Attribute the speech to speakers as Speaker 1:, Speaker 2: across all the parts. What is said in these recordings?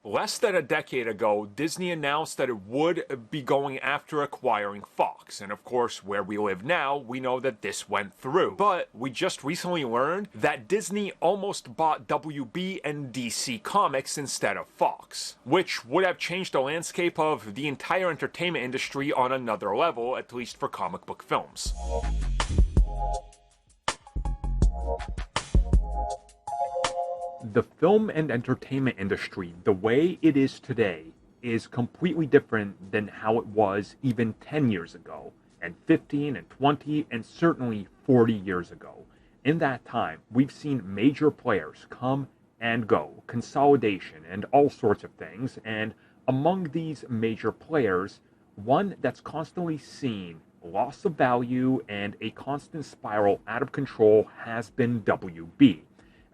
Speaker 1: Less than a decade ago, Disney announced that it would be going after acquiring Fox. And of course, where we live now, we know that this went through. But we just recently learned that Disney almost bought WB and DC Comics instead of Fox, which would have changed the landscape of the entire entertainment industry on another level, at least for comic book films. The film and entertainment industry, the way it is today, is completely different than how it was even 10 years ago, and 15 and 20, and certainly 40 years ago. In that time, we've seen major players come and go, consolidation, and all sorts of things, and among these major players, one that's constantly seen loss of value and a constant spiral out of control has been WB.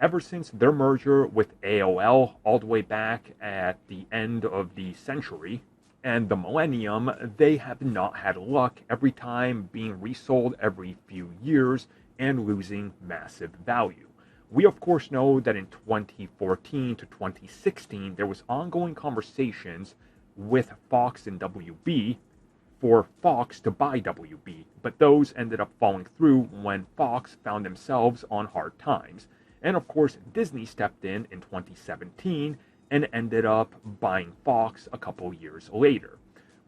Speaker 1: Ever since their merger with AOL all the way back at the end of the century and the millennium, they have not had luck, every time being resold every few years and losing massive value. We of course know that in 2014 to 2016 there was ongoing conversations with Fox and WB for Fox to buy WB, but those ended up falling through when Fox found themselves on hard times. And of course, Disney stepped in 2017 and ended up buying Fox a couple years later.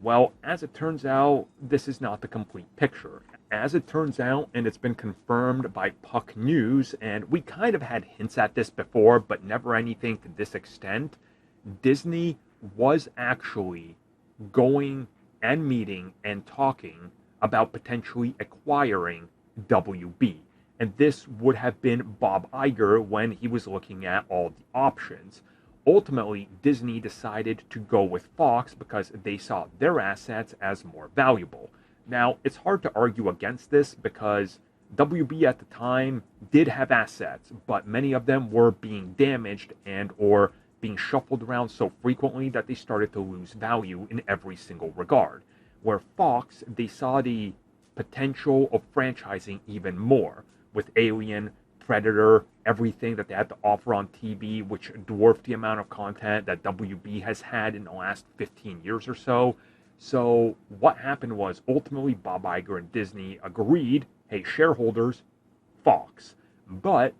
Speaker 1: Well, as it turns out, this is not the complete picture. As it turns out, and it's been confirmed by Puck News, and we kind of had hints at this before, but never anything to this extent, Disney was actually going and meeting and talking about potentially acquiring WB. And this would have been Bob Iger when he was looking at all the options. Ultimately, Disney decided to go with Fox because they saw their assets as more valuable. Now, it's hard to argue against this because WB at the time did have assets, but many of them were being damaged and or being shuffled around so frequently that they started to lose value in every single regard. Where Fox, they saw the potential of franchising even more, with Alien, Predator, everything that they had to offer on TV, which dwarfed the amount of content that WB has had in the last 15 years or so. So what happened was ultimately Bob Iger and Disney agreed, hey, shareholders, Fox. But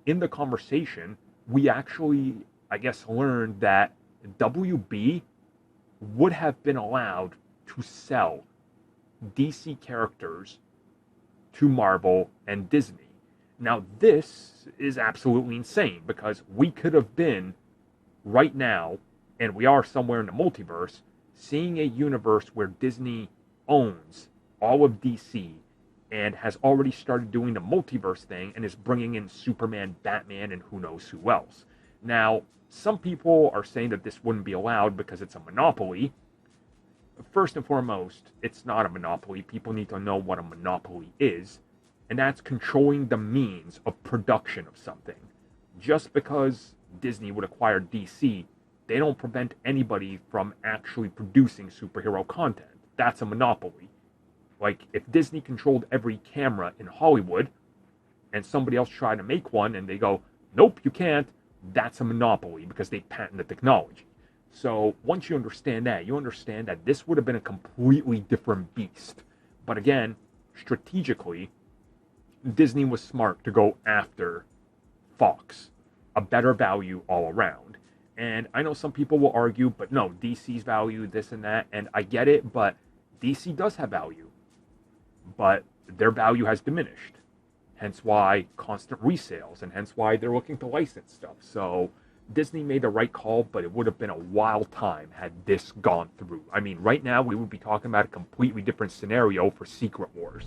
Speaker 1: in the conversation, we actually, I guess, learned that WB would have been allowed to sell DC characters to Marvel and Disney. Now, this is absolutely insane because we could have been right now, and we are somewhere in the multiverse, seeing a universe where Disney owns all of DC and has already started doing the multiverse thing and is bringing in Superman, Batman, and who knows who else. Now, some people are saying that this wouldn't be allowed because it's a monopoly. First and foremost, it's not a monopoly. People need to know what a monopoly is, and that's controlling the means of production of something. Just because Disney would acquire DC, they don't prevent anybody from actually producing superhero content. That's a monopoly. Like, if Disney controlled every camera in Hollywood, and somebody else tried to make one, and they go, nope, you can't, that's a monopoly because they patent the technology. So once you understand that this would have been a completely different beast. But again, strategically, Disney was smart to go after Fox, a better value all around. And I know some people will argue, but no, DC's value, this and that, and I get it, but DC does have value. But their value has diminished. Hence why constant resales, and hence why they're looking to license stuff. So Disney made the right call, but it would have been a wild time had this gone through. I mean, right now we would be talking about a completely different scenario for Secret Wars.